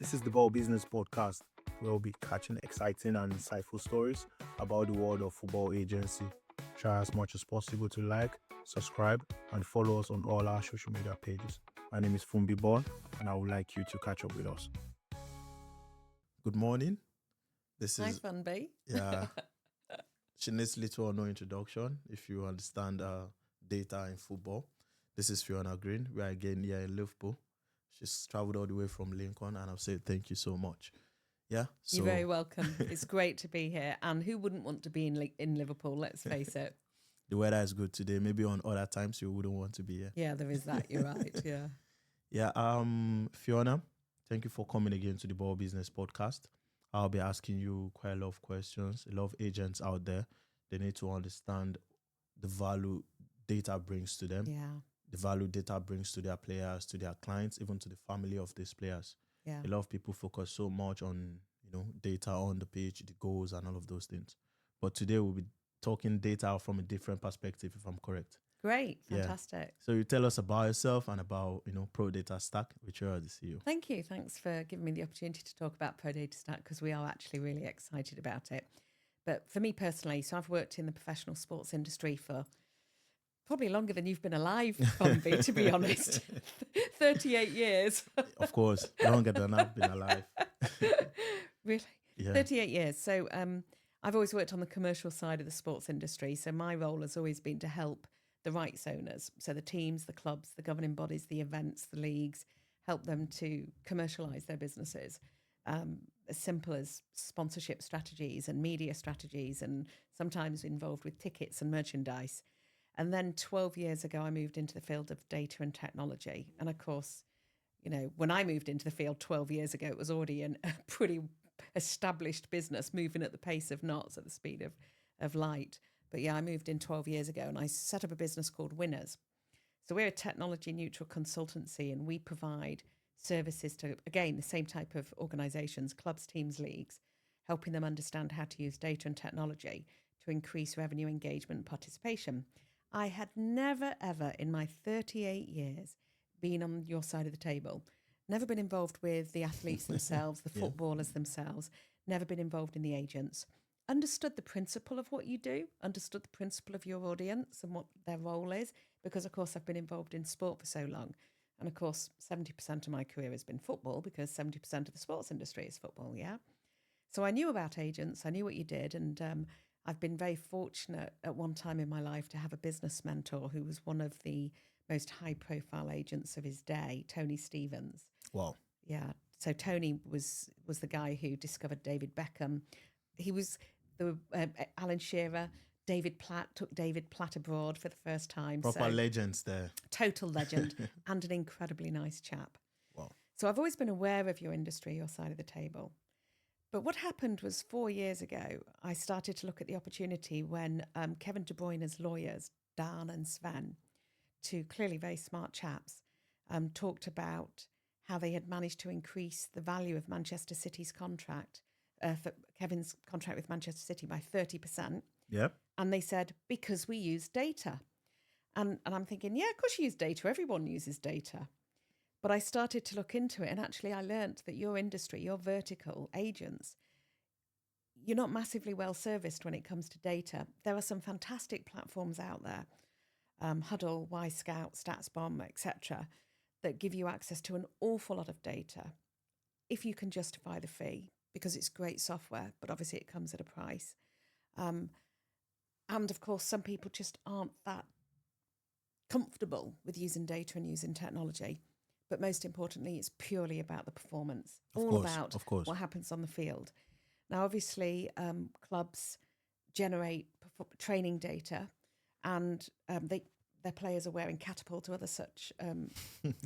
This is the BallBusiness Podcast, where we'll be catching exciting and insightful stories about the world of football agency. Try as much as possible to like, subscribe, and follow us on all our social media pages. My name is Fumbi Ball, and I would like you to catch up with us. Good morning. This Hi, is Funby. she needs little or no introduction if you understand data in football. This is Fiona Green. We are again here in Liverpool. She's traveled all the way from Lincoln, and I've said thank you so much. Yeah, so You're very welcome. It's great to be here. And who wouldn't want to be in Liverpool? Let's face it. the weather is good today. Maybe on other times you wouldn't want to be here. Yeah, there is that. You're right. Yeah. Yeah, Fiona, thank you for coming again to the BallBusiness Podcast. I'll be asking you quite a lot of questions. A lot of agents out there, they need to understand the value data brings to them, Yeah. the value data brings to their players, to their clients, even to the family of these players. Yeah. A lot of people focus so much on, data on the pitch, the goals and all of those things. But today we'll be talking data from a different perspective, if I'm correct. Great. Yeah. Fantastic. So you tell us about yourself and about, Pro Data Stack, which you are the CEO. Thank you. Thanks for giving me the opportunity to talk about Pro Data Stack because we are actually really excited about it. But for me personally, so I've worked in the professional sports industry for probably longer than you've been alive, Funby, to be honest. 38 years. Of course, longer than I've been alive. Really? Yeah. 38 years. So I've always worked on the commercial side of the sports industry. So my role has always been to help the rights owners. So the teams, the clubs, the governing bodies, the events, the leagues, help them to commercialize their businesses. As simple as sponsorship strategies and media strategies, and sometimes involved with tickets and merchandise. And then 12 years ago, I moved into the field of data and technology. And of course, when I moved into the field 12 years ago, it was already a pretty established business moving at the pace of knots, at the speed of light. But yeah, I moved in 12 years ago and I set up a business called Winners. So we're a technology neutral consultancy and we provide services to, again, the same type of organizations, clubs, teams, leagues, helping them understand how to use data and technology to increase revenue, engagement, and participation. I had never, ever in my 38 years been on your side of the table, never been involved with the athletes themselves, the footballers themselves, never been involved in the agents, understood the principle of what you do, understood the principle of your audience and what their role is, because of course I've been involved in sport for so long. And of course, 70% of my career has been football because 70% of the sports industry is football, yeah? So I knew about agents, I knew what you did, and I've been very fortunate at one time in my life to have a business mentor who was one of the most high-profile agents of his day, Tony Stevens. Wow. Yeah. So Tony was the guy who discovered David Beckham. He was the Alan Shearer. David Platt took David Platt abroad for the first time. Proper legends there. Total legend and an incredibly nice chap. Wow. So I've always been aware of your industry, your side of the table. But what happened was 4 years ago, I started to look at the opportunity when Kevin De Bruyne's lawyers, Dan and Sven, two clearly very smart chaps, talked about how they had managed to increase the value of Manchester City's contract, for Kevin's contract with Manchester City by 30%. Yep. And they said, because we use data. And I'm thinking, yeah, of course you use data. Everyone uses data. But I started to look into it. And actually, I learned that your industry, your vertical agents, you're not massively well serviced when it comes to data. There are some fantastic platforms out there, Huddle, Y-Scout, StatsBomb, etc., that give you access to an awful lot of data if you can justify the fee, because it's great software, but obviously it comes at a price. And of course, some people just aren't that comfortable with using data and using technology. But most importantly, it's purely about the performance, about what happens on the field. Now, obviously, clubs generate training data and their players are wearing Catapult or other such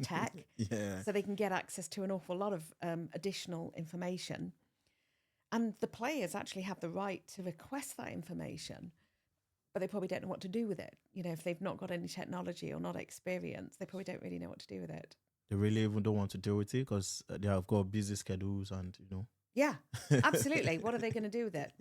tech. Yeah. So they can get access to an awful lot of additional information. And the players actually have the right to request that information, but they probably don't know what to do with it. If they've not got any technology or not experience, they probably don't really know what to do with it. They really even don't want to deal with it because they have got busy schedules and, Yeah, absolutely. What are they going to do with it?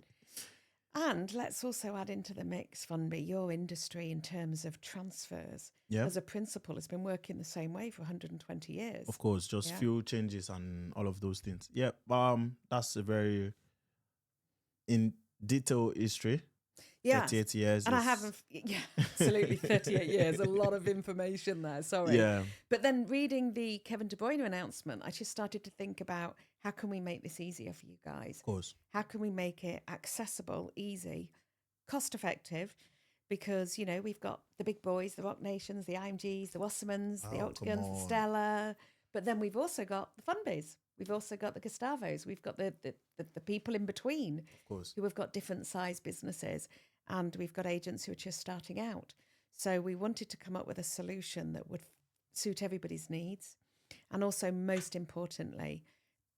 And let's also add into the mix, Funby, your industry in terms of transfers. Yeah, As a principal, has been working the same way for 120 years. of course, just Yeah. few changes and all of those things. Yeah, that's a very in detail history. Yeah. 38 years And I is haven't, yeah, absolutely, 38 years, a lot of information there, sorry. yeah, But then reading the Kevin De Bruyne announcement, I just started to think about how can we make this easier for you guys? of course. How can we make it accessible, easy, cost effective? Because, you know, we've got the big boys, the Rock Nations, the IMGs, the Wassermans, the Oh, come Octagons, the on. Stella. But then we've also got the Funbies. We've also got the Gustavos. We've got the people in between Of course. who have got different size businesses. And we've got agents who are just starting out. So we wanted to come up with a solution that would suit everybody's needs. And also, most importantly,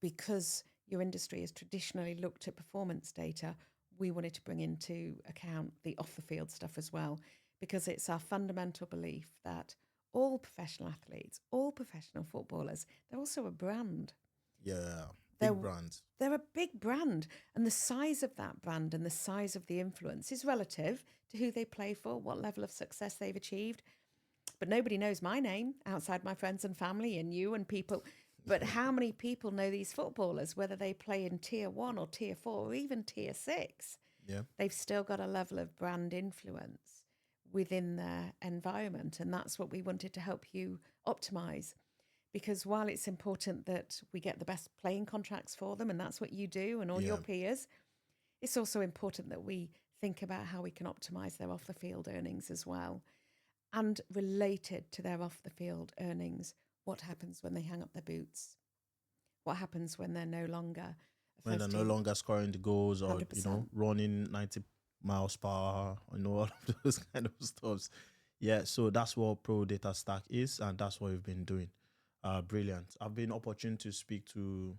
because your industry has traditionally looked at performance data, we wanted to bring into account the off the field stuff as well, because it's our fundamental belief that all professional athletes, all professional footballers, they're also a brand. Yeah, They're, big brand. they're a big brand, and the size of that brand and the size of the influence is relative to who they play for, what level of success they've achieved. But nobody knows my name outside my friends and family and you and people. But how many people know these footballers, whether they play in tier 1 or tier 4 or even tier 6? Yeah, They've still got a level of brand influence within their environment. And that's what we wanted to help you optimize. Because while it's important that we get the best playing contracts for them, and that's what you do and all your Yeah. peers, it's also important that we think about how we can optimize their off the field earnings as well. And related to their off the field earnings, what happens when they hang up their boots? What happens when they're no longer a when they're first no team? longer scoring the goals or 100%. running 90 miles per hour, all of those kind of stuffs. Yeah, so that's what Pro Data Stack is, and that's what we've been doing. Brilliant. I've been opportune to speak to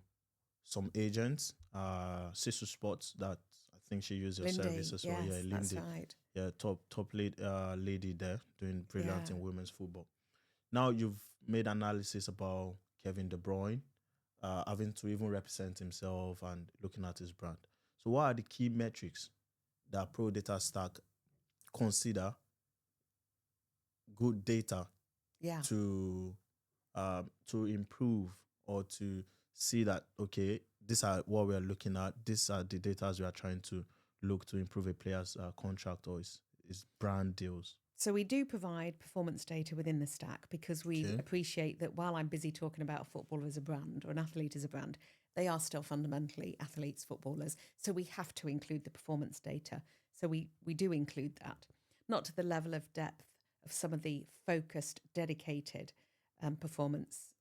some agents, Sisu Sports, that I think she used your service Lindy, as well. yes, Yeah, that's Lindy. right. Yeah, top lady there doing brilliant Yeah. in women's football. Now you've made analysis about Kevin De Bruyne, having to even represent himself and looking at his brand. So what are the key metrics that Pro Data Stack consider good data Yeah. to improve or to see that, okay, these are what we are looking at, these are the data we are trying to look to improve a player's contract or his brand deals? So we do provide performance data within the stack because we Okay. appreciate that while I'm busy talking about a footballer as a brand or an athlete as a brand, they are still fundamentally athletes, footballers. So we have to include the performance data. So we do include that, not to the level of depth of some of the focused, dedicated performance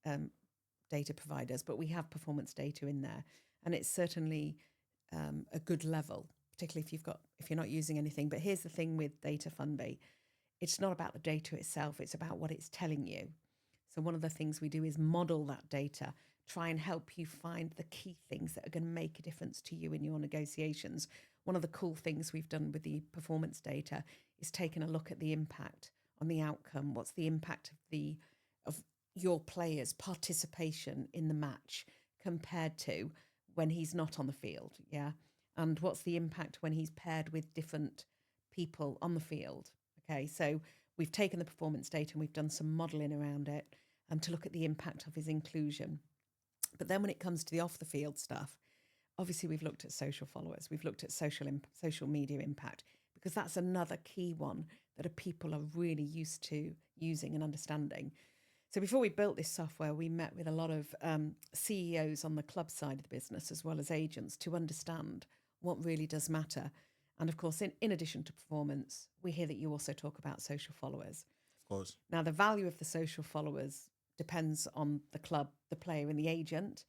data providers, but we have performance data in there, and it's certainly a good level, particularly if you're not using anything. But here's the thing with Data Funby. It's not about the data itself, it's about what it's telling you. So one of the things we do is model that data, try and help you find the key things that are going to make a difference to you in your negotiations. One of the cool things we've done with the performance data is taken a look at the impact on the outcome. What's the impact of your player's participation in the match compared to when he's not on the field? Yeah. And what's the impact when he's paired with different people on the field? Okay, so we've taken the performance data and we've done some modelling around it to look at the impact of his inclusion. But then when it comes to the off the field stuff, obviously we've looked at social followers, we've looked at social media impact, because that's another key one that people are really used to using and understanding. So before we built this software, we met with a lot of CEOs on the club side of the business as well as agents to understand what really does matter. And of course, in addition to performance, we hear that you also talk about social followers. Of course. Now, the value of the social followers depends on the club, the player, and the agent.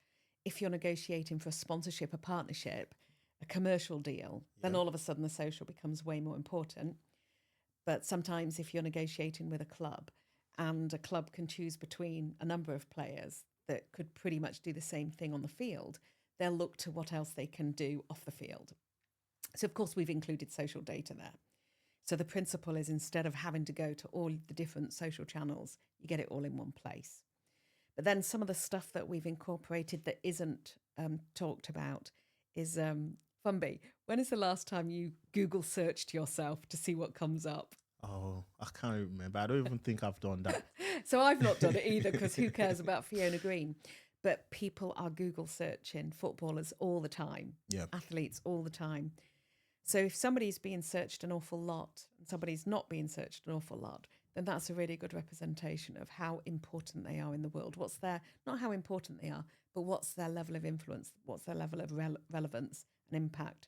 If you're negotiating for a sponsorship, a partnership, a commercial deal, then all of a sudden the social becomes way more important. But sometimes if you're negotiating with a club and a club can choose between a number of players that could pretty much do the same thing on the field, they'll look to what else they can do off the field. So, of course, we've included social data there. So the principle is instead of having to go to all the different social channels, you get it all in one place. But then some of the stuff that we've incorporated that isn't talked about is Funby, when is the last time you Google searched yourself to see what comes up? Oh, I can't remember. I don't even think I've done that. So I've not done it either, because who cares about Fiona Green? But people are Google searching footballers all the time, Yeah. athletes all the time. So if somebody's being searched an awful lot and somebody's not being searched an awful lot, then that's a really good representation of how important they are in the world. What's their, not how important they are, but what's their level of influence, what's their level of relevance and impact.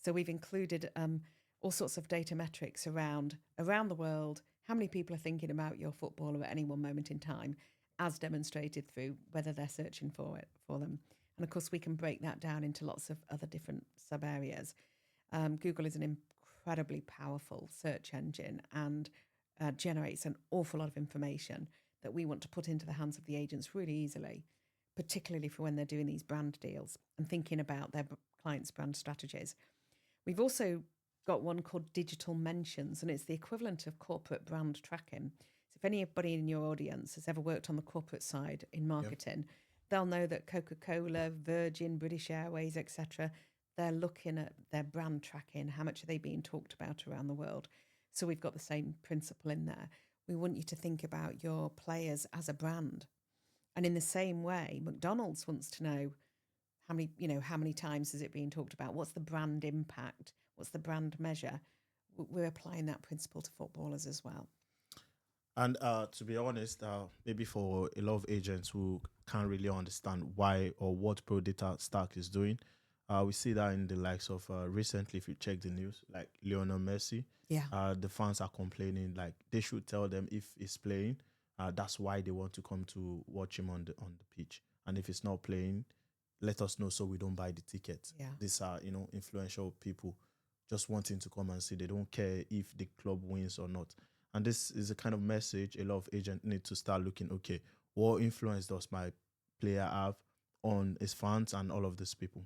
So we've included all sorts of data metrics around the world, how many people are thinking about your footballer at any one moment in time, as demonstrated through whether they're searching for them. And of course, we can break that down into lots of other different sub areas. Google is an incredibly powerful search engine and generates an awful lot of information that we want to put into the hands of the agents really easily, particularly for when they're doing these brand deals and thinking about their clients' brand strategies. We've also got one called digital mentions, and it's the equivalent of corporate brand tracking. So if anybody in your audience has ever worked on the corporate side in marketing, they'll know that Coca-Cola, Virgin, British Airways, etc., they're looking at their brand tracking. How much are they being talked about around the world? So we've got the same principle in there. We want you to think about your players as a brand. And in the same way, McDonald's wants to know how many times is it being talked about? What's the brand impact? What's the brand measure? We're applying that principle to footballers as well. And to be honest, maybe for a lot of agents who can't really understand why or what Pro Data Stack is doing, we see that in the likes of recently, if you check the news, like Lionel Messi, the fans are complaining like they should tell them if he's playing. That's why they want to come to watch him on the pitch. And if he's not playing, let us know so we don't buy the ticket. Yeah. These are, influential people just wanting to come and see. They don't care if the club wins or not. And this is a kind of message a lot of agents need to start looking, okay, what influence does my player have on his fans and all of these people?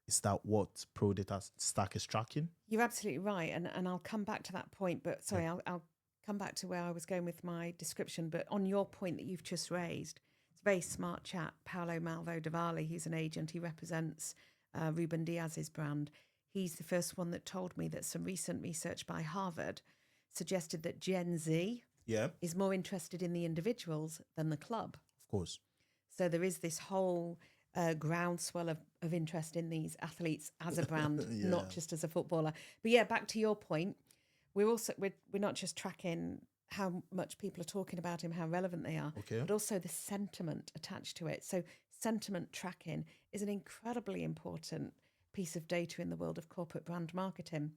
Is that what Pro Data Stack is tracking? You're absolutely right. And I'll come back to that point. But sorry, I'll come back to where I was going with my description. But on your point that you've just raised, it's a very smart chap, Paolo Malvo Davali. He's an agent. He represents Ruben Diaz's brand. He's the first one that told me that some recent research by Harvard suggested that Gen Z is more interested in the individuals than the club. Of course. So there is this whole groundswell of interest in these athletes as a brand, not just as a footballer. But yeah, back to your point, we're not just tracking how much people are talking about him, how relevant they are, but also the sentiment attached to it. So sentiment tracking is an incredibly important piece of data in the world of corporate brand marketing.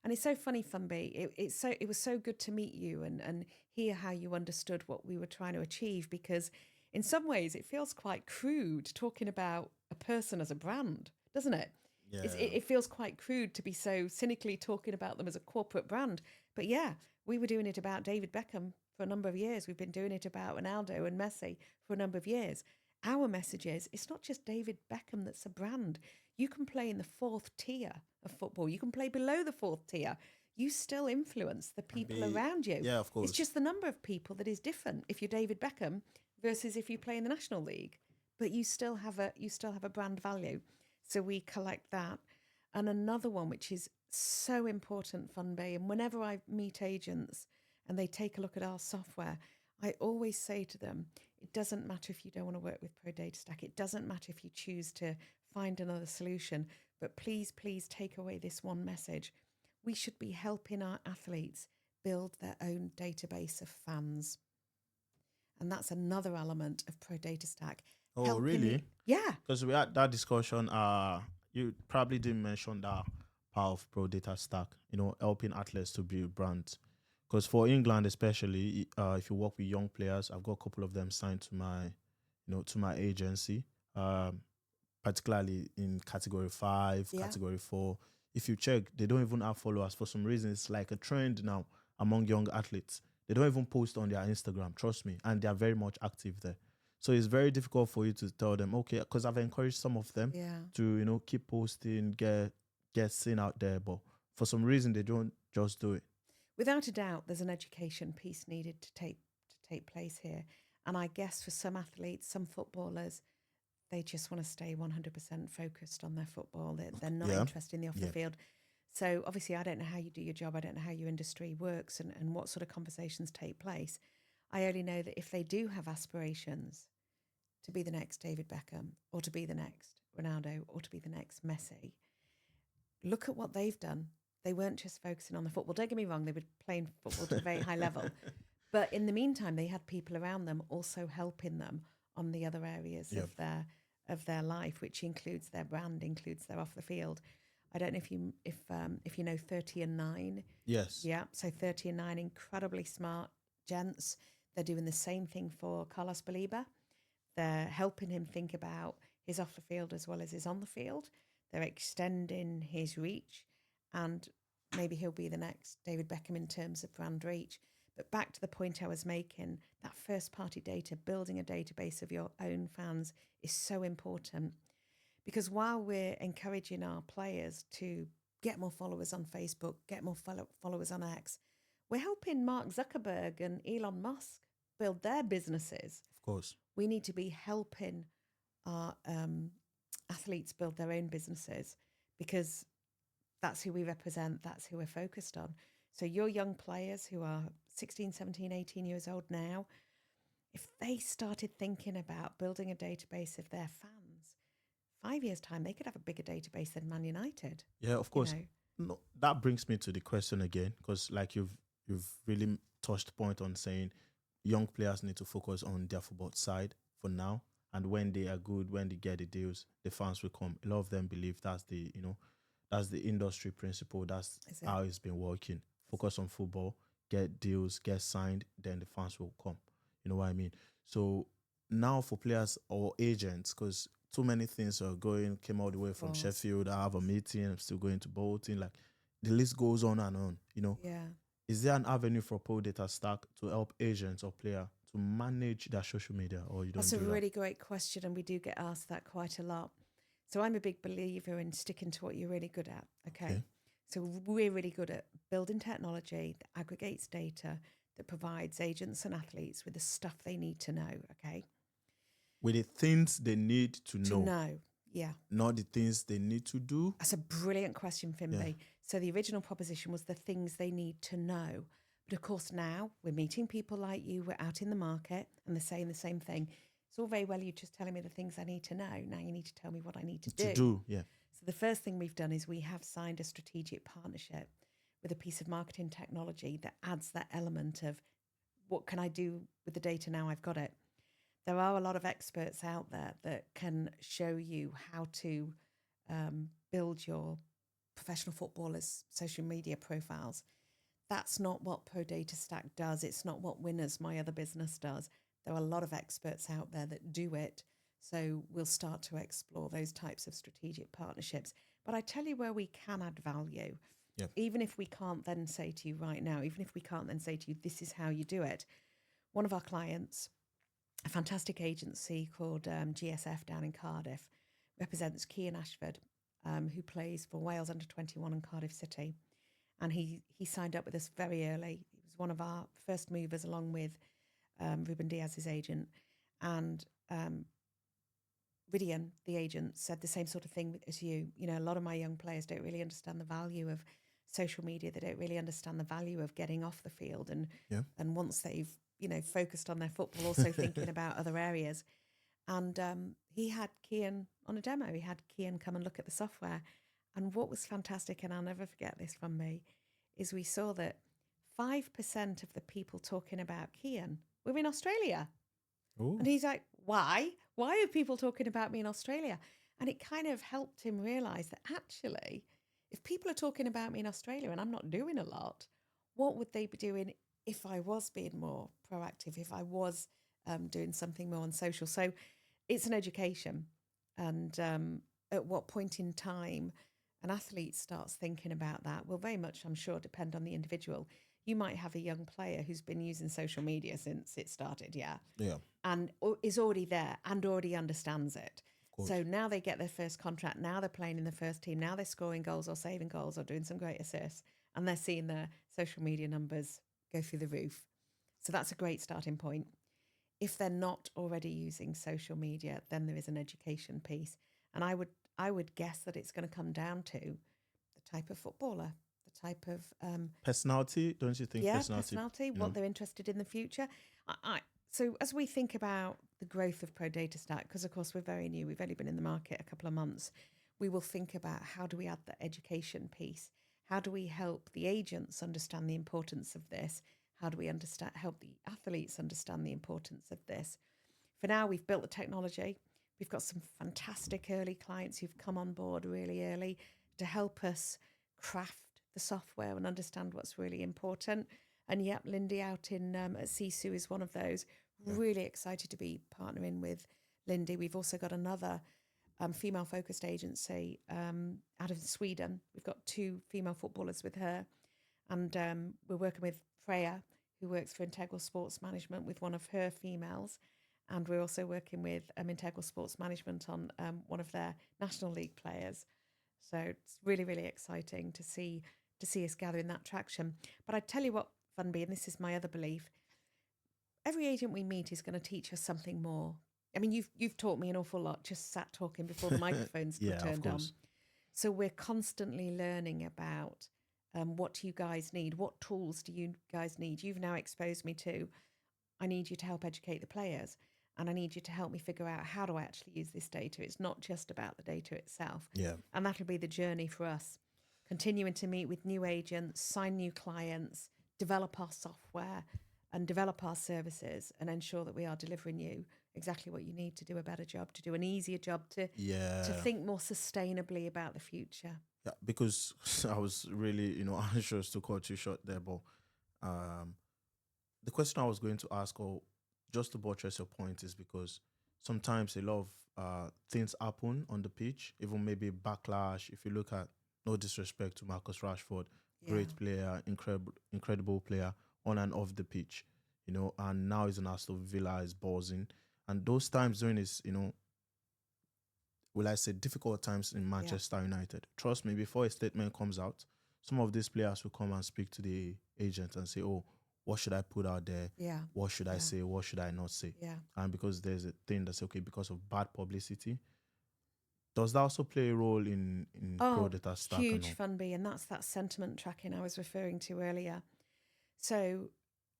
And it's so funny, Funby. It was so good to meet you and hear how you understood what we were trying to achieve, because in some ways it feels quite crude talking about a person as a brand, doesn't it? Yeah. It feels quite crude to be so cynically talking about them as a corporate brand. But yeah, we were doing it about David Beckham for a number of years. We've been doing it about Ronaldo and Messi for a number of years. Our message is, it's not just David Beckham that's a brand. You can play in the fourth tier of football. You can play below the fourth tier. You still influence the people around you. Yeah, of course. It's just the number of people that is different if you're David Beckham versus if you play in the National League. But you still have a brand value. So we collect that. And another one which is so important, Funby, and whenever I meet agents and they take a look at our software, I always say to them, it doesn't matter if you don't want to work with Pro Data Stack. It doesn't matter if you choose to find another solution. But please, please take away this one message. We should be helping our athletes build their own database of fans. And that's another element of Pro Data Stack. Oh, really? Yeah. Because we had that discussion. You probably didn't mention that part of Pro Data Stack, helping athletes to build brands. Because for England, especially, if you work with young players, I've got a couple of them signed to my agency, particularly in category 5, category 4. If you check, they don't even have followers. For some reason, it's like a trend now among young athletes. They don't even post on their Instagram, trust me, and they are very much active there. So it's very difficult for you to tell them, okay, because I've encouraged some of them to, keep posting, get seen out there, but for some reason they don't just do it. Without a doubt, there's an education piece needed to take place here. And I guess for some athletes, some footballers, they just want to stay 100% focused on their football. They're not Yeah. interested in the off the Yeah. field. So obviously, I don't know how you do your job. I don't know how your industry works and what sort of conversations take place. I only know that if they do have aspirations to be the next David Beckham or to be the next Ronaldo or to be the next Messi, look at what they've done. They weren't just focusing on the football. Don't get me wrong, they were playing football to a very high level. But in the meantime, they had people around them also helping them on the other areas Yep. of their life, which includes their brand, includes their off the field. I don't know if you know 30 and 9. Yes. Yeah, so 30 and 9, incredibly smart gents. They're doing the same thing for Carlos Baliba. They're helping him think about his off the field as well as his on the field. They're extending his reach, and maybe he'll be the next David Beckham in terms of brand reach. But back to the point I was making, that first party data, building a database of your own fans is so important, because while we're encouraging our players to get more followers on Facebook, get more followers on X, we're helping Mark Zuckerberg and Elon Musk build their businesses. Of course. We need to be helping our athletes build their own businesses, because that's who we represent, that's who we're focused on. So your young players who are 16, 17, 18 years old now, if they started thinking about building a database of their fans, 5 years' time, they could have a bigger database than Man United. Yeah, of course. You know? No, that brings me to the question again, because like you've really touched point on saying young players need to focus on their football side for now, and when they are good, when they get the deals, the fans will come. A lot of them believe that's the industry principle. That's how it's been working. Focus on football, get deals, get signed, then the fans will come. You know what I mean? So now for players or agents, because too many things are came all the way from Sheffield. I have a meeting, I'm still going to Bolton. Like the list goes on and on, Yeah. Is there an avenue for Pro Data Stack to help agents or player to manage their social media, or you don't That's do a that? really great question, and we do get asked that quite a lot. So I'm a big believer in sticking to what you're really good at, okay? So we're really good at building technology that aggregates data, that provides agents and athletes with the stuff they need to know, okay? With the things they need to know. To know, yeah. Not the things they need to do. That's a brilliant question, Finlay. Yeah. So the original proposition was the things they need to know. But of course now we're meeting people like you, we're out in the market and they're saying the same thing. It's all very well you just telling me the things I need to know. Now you need to tell me what I need to do. Yeah. So the first thing we've done is we have signed a strategic partnership with a piece of marketing technology that adds that element of what can I do with the data now I've got it. There are a lot of experts out there that can show you how to build your professional footballers' social media profiles. That's not what Pro Data Stack does. It's not what Winners, my other business, does. There are a lot of experts out there that do it. So we'll start to explore those types of strategic partnerships. But I tell you where we can add value. Yep. Even if we can't then say to you right now, even if we can't then say to you, this is how you do it. One of our clients, a fantastic agency called GSF down in Cardiff, represents Cian Ashford, who plays for Wales under-21 and Cardiff City. And he signed up with us very early. He was one of our first movers along with Ruben Diaz's agent. And Ridian, the agent, said the same sort of thing as you. You know, a lot of my young players don't really understand the value of social media. They don't really understand the value of getting off the field. And once they've, focused on their football, also thinking about other areas. And he had Cian on a demo. He had Cian come and look at the software. And what was fantastic, and I'll never forget this from me, is we saw that 5% of the people talking about Cian were in Australia. Ooh. And he's like, why? Why are people talking about me in Australia? And it kind of helped him realise that actually, if people are talking about me in Australia and I'm not doing a lot, what would they be doing if I was being more proactive, if I was doing something more on social? So it's an education. And at what point in time an athlete starts thinking about that will very much, I'm sure, depend on the individual. You might have a young player who's been using social media since it started, and is already there and already understands it. So now they get their first contract, now they're playing in the first team, now they're scoring goals or saving goals or doing some great assists, and they're seeing their social media numbers go through the roof. So that's a great starting point. if they're not already using social media, then there is an education piece. And I would guess that it's going to come down to the type of footballer, the type of Personality, don't you think? personality, what they're interested in the future. So as we think about the growth of Pro Data Stack, because of course we're very new, we've only been in the market a couple of months, we will think about how do we add the education piece? How do we help the agents understand the importance of this? How do we help the athletes understand the importance of this? For now, we've built the technology. We've got some fantastic early clients who've come on board really early to help us craft the software and understand what's really important. And yep, Lindy out in at Sisu is one of those. Yeah. Really excited to be partnering with Lindy. We've also got another female-focused agency out of Sweden. We've got 2 female footballers with her. And we're working with Freya, who works for Integral Sports Management, with one of her females. And we're also working with Integral Sports Management on one of their National League players. So it's really, really exciting to see us gathering that traction. But I tell you what, Funby, and this is my other belief, every agent we meet is going to teach us something more. I mean, you've taught me an awful lot just sat talking before the microphones were turned on. So we're constantly learning about what you guys need. What tools do you guys need? You've now exposed me to, I need you to help educate the players. And I need you to help me figure out how do I actually use this data. It's not just about the data itself. Yeah. And that'll be the journey for us. Continuing to meet with new agents, sign new clients, develop our software and develop our services and ensure that we are delivering you exactly what you need to do a better job, to do an easier job, to think more sustainably about the future. Yeah, because I was really, anxious to cut you short there, but the question I was going to ask, or just to buttress your point, is because sometimes a lot of things happen on the pitch, even maybe backlash. If you look at, no disrespect to Marcus Rashford, great player, incredible player on and off the pitch, and now he's in Aston Villa, is buzzing. And those times during his, will I say, difficult times in Manchester United, trust me, before a statement comes out, some of these players will come and speak to the agent and say, oh, what should I put out there? Yeah. What should I say? What should I not say? Yeah. And because there's a thing that's okay, because of bad publicity, does that also play a role in Pro Data Stack? Huge, Funby, and that's that sentiment tracking I was referring to earlier. So,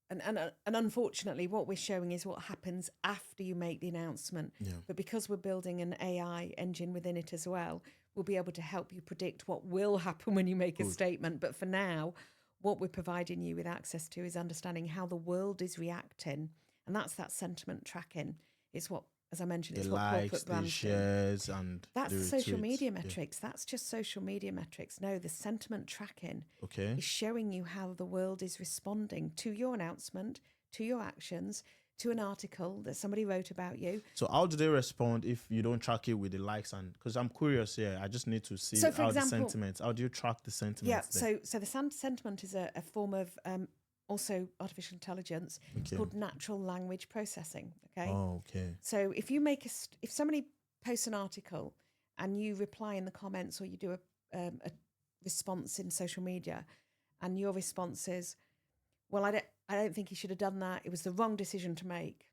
and unfortunately, what we're showing is what happens after you make the announcement. Yeah. But because we're building an AI engine within it as well, we'll be able to help you predict what will happen when you make a statement. But for now, what we're providing you with access to is understanding how the world is reacting. And that's that sentiment tracking. It's what, as I mentioned, it's what corporate brands do. Shares and that's the social media metrics. Yeah. That's just social media metrics. No, the sentiment tracking is showing you how the world is responding to your announcement, to your actions, to an article that somebody wrote about you. So how do they respond if you don't track it with the likes? And because I'm curious here, I just need to see so for example, the sentiments. How do you track the sentiments? Yeah, so the sentiment is a form of also artificial intelligence. It's called natural language processing. Okay. Oh, okay. So if you make if somebody posts an article and you reply in the comments, or you do a response in social media, and your response is, well, I don't think he should have done that. It was the wrong decision to make.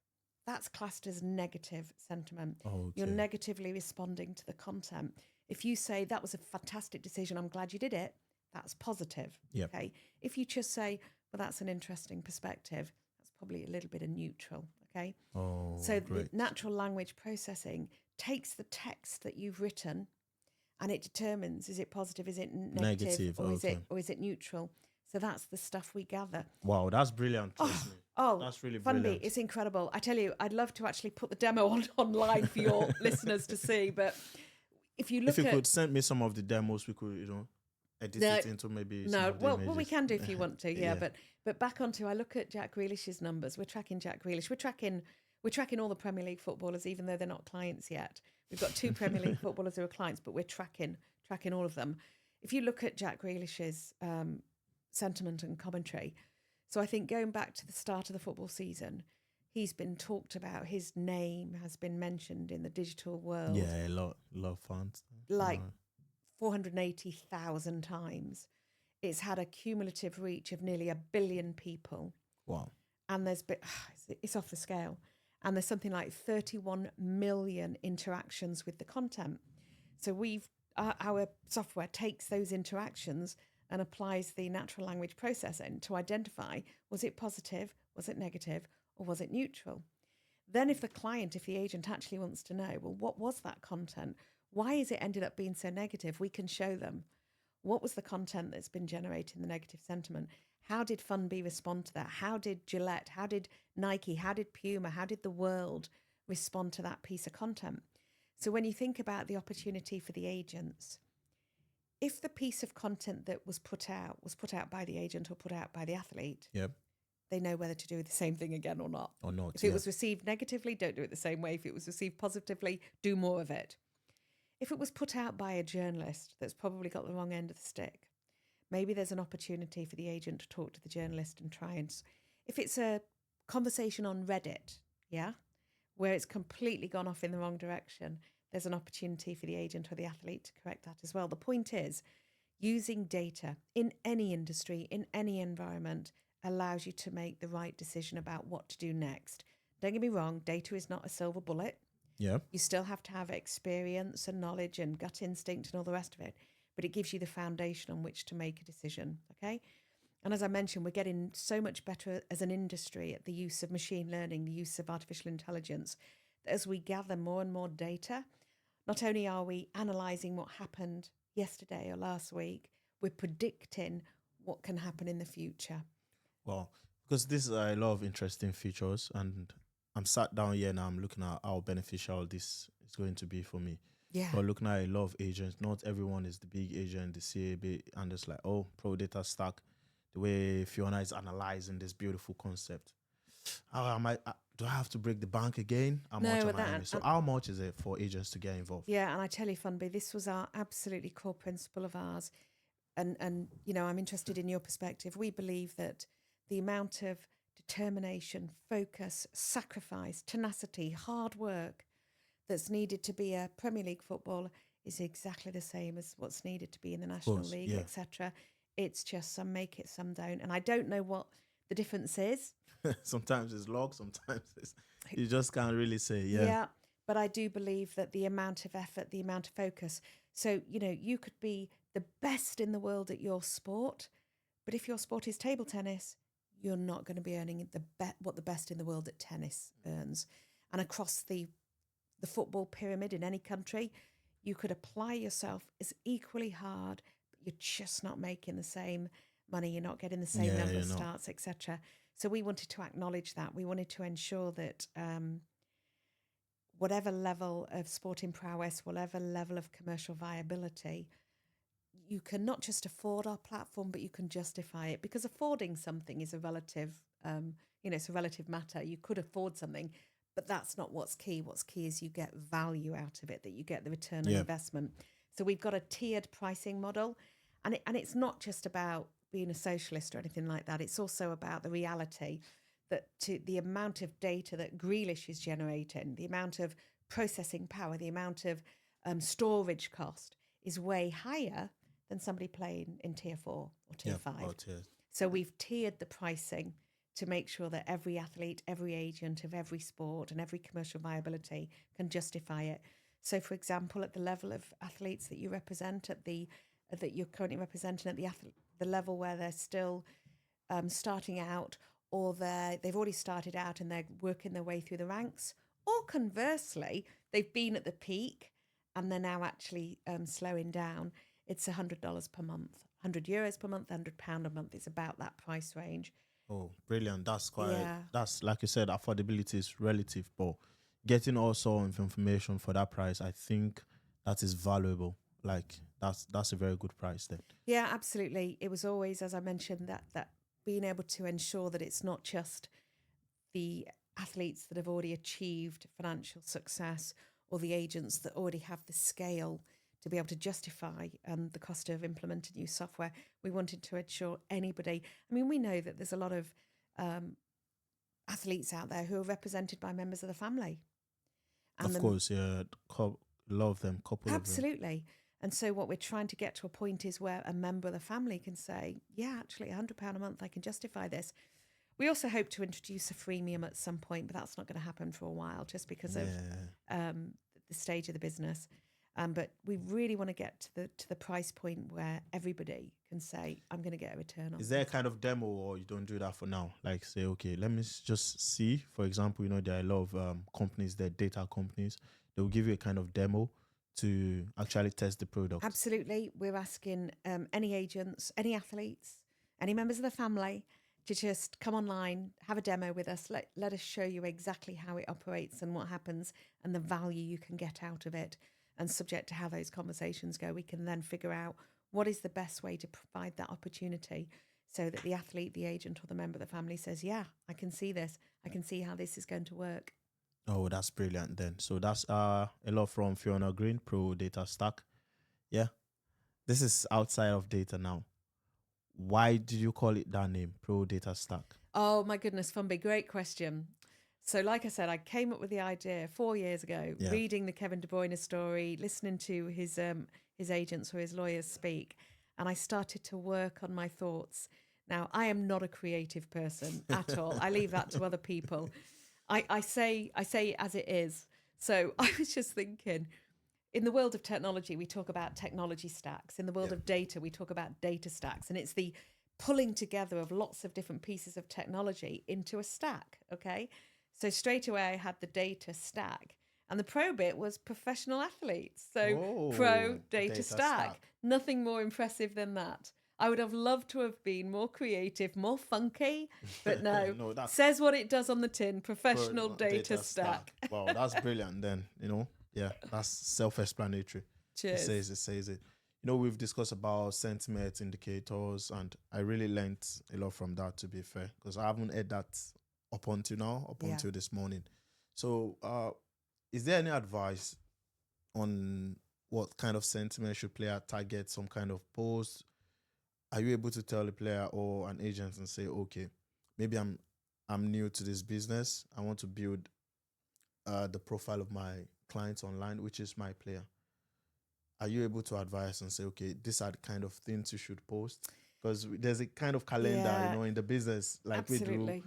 That's classed as negative sentiment. Okay. You're negatively responding to the content. If you say that was a fantastic decision, I'm glad you did it, that's positive. Yep. Okay. If you just say, well, that's an interesting perspective, that's probably a little bit of neutral. Okay. Oh, so great. The natural language processing takes the text that you've written and it determines, is it positive, is it negative, or is it neutral? So that's the stuff we gather. Wow, that's brilliant. Trust me. That's really brilliant. Funby, it's incredible. I tell you, I'd love to actually put the demo online for your listeners to see. But if you could send me some of the demos, we could, edit it into maybe. Well, we can do if you want to. Yeah. But back onto, I look at Jack Grealish's numbers. We're tracking Jack Grealish. We're tracking all the Premier League footballers, even though they're not clients yet. We've got 2 Premier League footballers who are clients, but we're tracking all of them. If you look at Jack Grealish's sentiment and commentary, so I think going back to the start of the football season, he's been talked about. His name has been mentioned in the digital world. Yeah, a lot of fans. Like 480,000 times. It's had a cumulative reach of nearly 1 billion people. Wow. And it's off the scale. And there's something like 31 million interactions with the content. So our software takes those interactions and applies the natural language processing to identify, was it positive, was it negative, or was it neutral? Then if the agent actually wants to know, well, what was that content? Why has it ended up being so negative? We can show them what was the content that's been generating the negative sentiment. How did FunBee respond to that? How did Gillette, how did Nike, how did Puma, how did the world respond to that piece of content? So when you think about the opportunity for the agents, if the piece of content that was put out by the agent or put out by the athlete, Yep. they know whether to do the same thing again or not. Or not. If it was received negatively, don't do it the same way. If it was received positively, do more of it. If it was put out by a journalist that's probably got the wrong end of the stick, maybe there's an opportunity for the agent to talk to the journalist and try and... If it's a conversation on Reddit, where it's completely gone off in the wrong direction, there's an opportunity for the agent or the athlete to correct that as well. The point is, using data in any industry, in any environment, allows you to make the right decision about what to do next. Don't get me wrong, data is not a silver bullet. Yeah. You still have to have experience and knowledge and gut instinct and all the rest of it, but it gives you the foundation on which to make a decision, okay? And as I mentioned, we're getting so much better as an industry at the use of machine learning, the use of artificial intelligence, that as we gather more and more data, not only are we analysing what happened yesterday or last week, we're predicting what can happen in the future. Well, because this is a lot of interesting features, and I'm sat down here now, I'm looking at how beneficial this is going to be for me. Yeah. But looking at a lot of agents, not everyone is the big agent, the CAB, and it's like, oh, Pro Data Stack, the way Fiona is analyzing this beautiful concept. How am I? Do I have to break the bank again? How much am I in? So how much is it for agents to get involved? Yeah, and I tell you, FunBee, this was our absolutely core principle of ours. And you know, I'm interested in your perspective. We believe that the amount of determination, focus, sacrifice, tenacity, hard work that's needed to be a Premier League footballer is exactly the same as what's needed to be in the National League, etc. It's just some make it, some don't. And I don't know what the difference is. Sometimes it's luck, sometimes you just can't really say. Yeah, but I do believe that the amount of effort, the amount of focus. So, you know, you could be the best in the world at your sport, but if your sport is table tennis, you're not going to be earning what the best in the world at tennis earns. And across the football pyramid in any country, you could apply yourself as equally hard, but you're just not making the same money. You're not getting the same number of starts, etc. So we wanted to acknowledge that. We wanted to ensure that whatever level of sporting prowess, whatever level of commercial viability, you can not just afford our platform, but you can justify it, because affording something is a relative, it's a relative matter. You could afford something, but that's not what's key. What's key is you get value out of it, that you get the return on investment. So we've got a tiered pricing model, and it's not just about being a socialist or anything like that. It's also about the reality that the amount of data that Grealish is generating, the amount of processing power, the amount of storage cost is way higher than somebody playing in tier 4 or tier 5. So we've tiered the pricing to make sure that every athlete, every agent of every sport and every commercial viability can justify it. So, for example, at the level of athletes that you represent, that you're currently representing at the level where they're still starting out, or they've already started out and they're working their way through the ranks, or conversely, they've been at the peak and they're now actually slowing down, it's $100 per month, €100 per month, £100 a month. It's about that price range. Oh, brilliant. That's that's, like you said, affordability is relative, but getting all sort of information for that price, I think that is valuable. Like that's a very good price then. Yeah, absolutely. It was always, as I mentioned, that being able to ensure that it's not just the athletes that have already achieved financial success or the agents that already have the scale to be able to justify the cost of implementing new software. We wanted to ensure anybody, I mean, we know that there's a lot of athletes out there who are represented by members of the family. And of course, yeah, a lot of them, couple absolutely. of them. And so what we're trying to get to a point is where a member of the family can say, yeah, actually £100 a month, I can justify this. We also hope to introduce a freemium at some point, but that's not going to happen for a while just because of the stage of the business. But we really want to get to the price point where everybody can say, I'm going to get a return on Is there a this. kind of demo, or you don't do that for now? Like say, okay, let me just see. For example, there are a lot of companies, they're data companies. They will give you a kind of demo to actually test the product. Absolutely. We're asking any agents, any athletes, any members of the family to just come online, have a demo with us. Let us show you exactly how it operates and what happens and the value you can get out of it. And subject to how those conversations go, we can then figure out what is the best way to provide that opportunity so that the athlete, the agent, or the member of the family says, yeah, I can see this. I can see how this is going to work. Oh, that's brilliant then. So that's a lot from Fiona Green, Pro Data Stack. Yeah. This is outside of data now. Why did you call it that name, Pro Data Stack? Oh, my goodness, Funby, great question. So like I said, I came up with the idea 4 years ago, reading the Kevin De Bruyne story, listening to his agents or his lawyers speak, and I started to work on my thoughts. Now, I am not a creative person at all. I leave that to other people. I say it as it is. So I was just thinking, in the world of technology, we talk about technology stacks. In the world of data, we talk about data stacks. And it's the pulling together of lots of different pieces of technology into a stack, okay? So straight away, I had the data stack. And the pro bit was professional athletes. So pro data stack. Nothing more impressive than that. I would have loved to have been more creative, more funky, but no, says what it does on the tin, professional data stack. Wow, that's brilliant then, Yeah, that's self-explanatory. Cheers. It says it. We've discussed about sentiment indicators, and I really learned a lot from that, to be fair, because I haven't heard that up until this morning. So is there any advice on what kind of sentiment should player target, some kind of post? Are you able to tell a player or an agent and say, okay, maybe I'm new to this business, I want to build the profile of my clients online, which is my player? Are you able to advise and say, okay, these are the kind of things you should post? Because there's a kind of calendar, in the business, like Absolutely.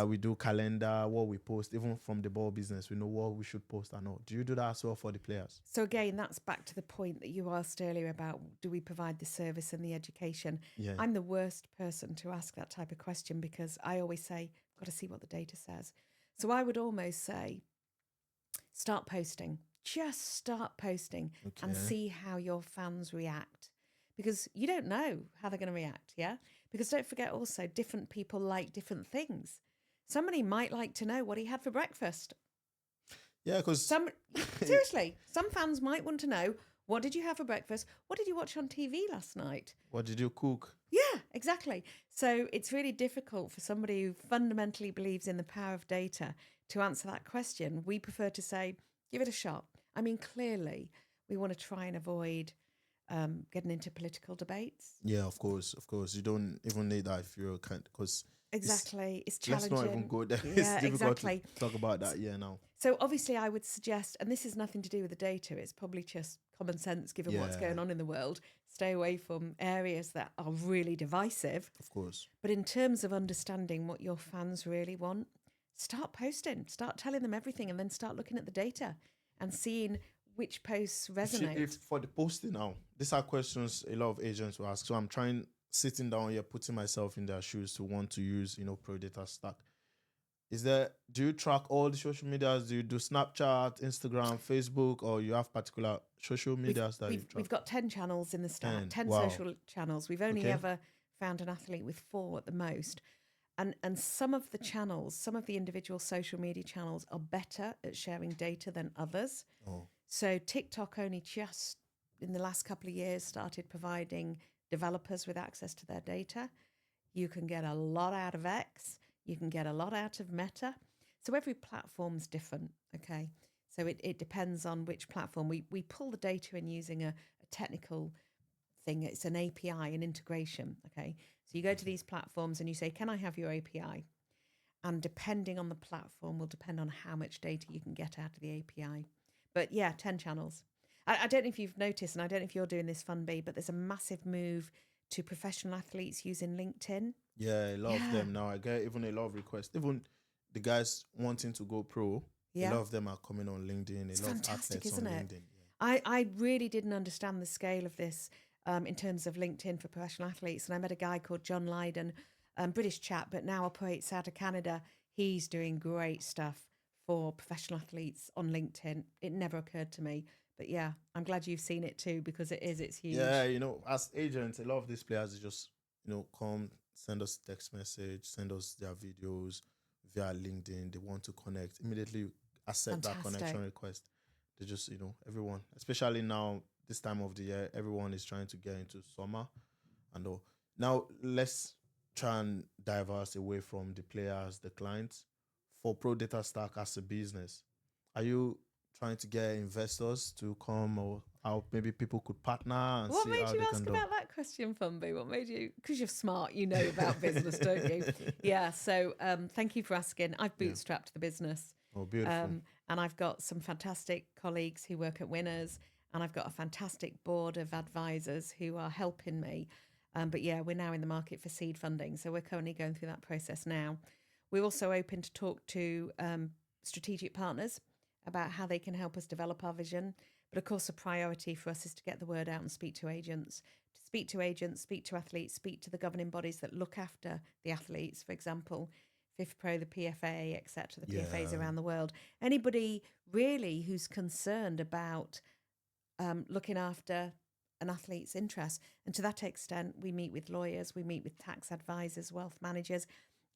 we do calendar, what we post, even from the ball business, we know what we should post and all. Do you do that as well for the players? So again, that's back to the point that you asked earlier about, do we provide the service and the education? Yeah. I'm the worst person to ask that type of question because I always say, got to see what the data says. So I would almost say, start posting. Just start posting and see how your fans react, because you don't know how they're going to react. Yeah. Because don't forget also, different people like different things. Somebody might like to know what he had for breakfast. Yeah, because seriously, some fans might want to know, what did you have for breakfast? What did you watch on TV last night? What did you cook? Yeah, exactly. So it's really difficult for somebody who fundamentally believes in the power of data to answer that question. We prefer to say, give it a shot. I mean, clearly, we want to try and avoid getting into political debates. Yeah, of course. You don't even need that if you're because exactly, it's challenging. Let's not even go there. Yeah, it's difficult exactly. to talk about that. Yeah, now. So obviously, I would suggest, and this is nothing to do with the data. It's probably just common sense, given what's going on in the world. Stay away from areas that are really divisive. Of course. But in terms of understanding what your fans really want, start posting, start telling them everything, and then start looking at the data and seeing which posts resonate. If for the posting now, these are questions a lot of agents will ask. So I'm sitting down here, putting myself in their shoes to want to use, Pro Data Stack. Do you track all the social medias? Do you do Snapchat, Instagram, Facebook, or you have particular social medias that you track? We've got 10 channels in the stack, 10 Wow. social channels. We've only ever found an athlete with 4 at the most. And some of the channels, some of the individual social media channels are better at sharing data than others. Oh. So TikTok only just in the last couple of years started providing developers with access to their data. You can get a lot out of X. You can get a lot out of Meta. So every platform's different, okay? So it depends on which platform. We pull the data in using a technical thing. It's an API, an integration, okay? So you go to these platforms and you say, can I have your API? And depending on the platform will depend on how much data you can get out of the API. But yeah, 10 channels. I don't know if you've noticed, and I don't know if you're doing this, Fun B, but there's a massive move to professional athletes using LinkedIn. Yeah, a lot of Yeah. them now. I get even a lot of requests. Even the guys wanting to go pro, a Yeah. lot of them are coming on LinkedIn. It's A lot of fantastic, athletes isn't on it? LinkedIn. I really didn't understand the scale of this in terms of LinkedIn for professional athletes. And I met a guy called John Lydon, British chap, but now operates out of Canada. He's doing great stuff for professional athletes on LinkedIn. It never occurred to me. But yeah, I'm glad you've seen it too, because it's huge. Yeah, as agents, a lot of these players just, come send us text message, send us their videos via LinkedIn. They want to connect. Immediately accept that Fantastic. connection request. They just, everyone, especially now, this time of the year, everyone is trying to get into summer and all. Now, let's try and diverse away from the players, the clients. For Pro Data Stack as a business, are you trying to get investors to come, or how maybe people could partner and What see made how you they ask can do? about that question, Funby? What made you? Because you're smart, you know about business, don't you? Yeah. So thank you for asking. I've Yeah. bootstrapped the business. Oh, beautiful. And I've got some fantastic colleagues who work at Winners, and I've got a fantastic board of advisors who are helping me. But yeah, we're now in the market for seed funding. So we're currently going through that process now. We're also open to talk to strategic partners about how they can help us develop our vision. But of course, a priority for us is to get the word out and speak to agents. To speak to agents, speak to athletes, speak to the governing bodies that look after the athletes, for example, FIFA Pro, the PFA, etc., the PFAs around the world. Anybody really who's concerned about looking after an athlete's interests. And to that extent, we meet with lawyers, we meet with tax advisors, wealth managers,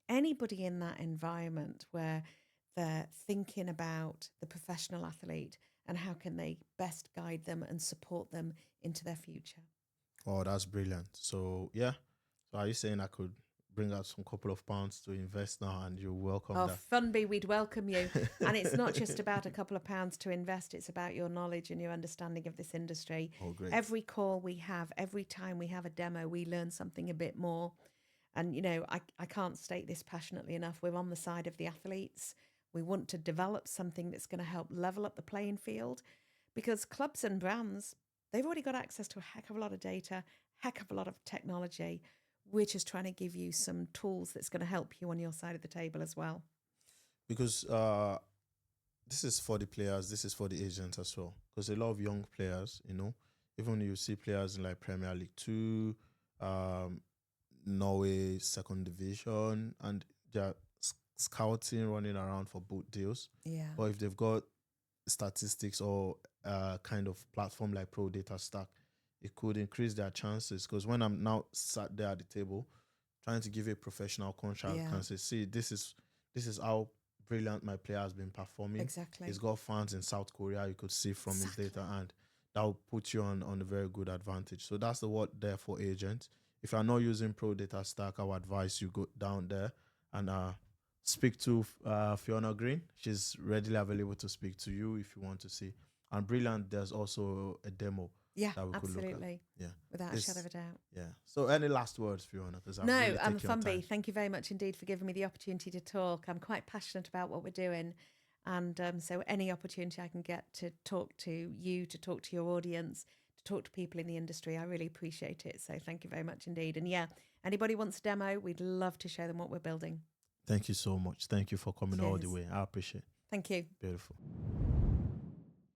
anybody in that environment where they're thinking about the professional athlete and how can they best guide them and support them into their future. Oh, that's brilliant. So yeah. So are you saying I could bring out some couple of pounds to invest now, and you're welcome Oh, that? Funby, we'd welcome you. And it's not just about a couple of pounds to invest, it's about your knowledge and your understanding of this industry. Oh, great. Every call we have, every time we have a demo, we learn something a bit more. And, I can't state this passionately enough. We're on the side of the athletes. We want to develop something that's going to help level up the playing field, because clubs and brands, they've already got access to a heck of a lot of data, heck of a lot of technology. We're just trying to give you some tools that's going to help you on your side of the table as well. Because this is for the players, this is for the agents as well. Because a lot of young players, even you see players in like Premier League 2, Norway second division, and they're scouting, running around for boot deals. Yeah. But if they've got statistics or kind of platform like Pro Data Stack, it could increase their chances. Because when I'm now sat there at the table trying to give a professional contract, Yeah. can say, see, this is how brilliant my player has been performing. Exactly. He's got fans in South Korea, you could see from his data, and that will put you on a very good advantage. So that's the word there for agents. If you're not using Pro Data Stack, I would advise you go down there and speak to Fiona Green. She's readily available to speak to you if you want to see. And brilliant, there's also a demo. Yeah, that we could look at. absolutely. Yeah. Without a shadow of a doubt. Yeah. So any last words, Fiona? Because No, really taken your time. Funby, thank you very much indeed for giving me the opportunity to talk. I'm quite passionate about what we're doing. And so any opportunity I can get to talk to you, to talk to your audience, to talk to people in the industry, I really appreciate it. So thank you very much indeed. And yeah, anybody wants a demo, we'd love to show them what we're building. Thank you so much. Thank you for coming all the Cheers. way. I appreciate it. Thank you. Beautiful.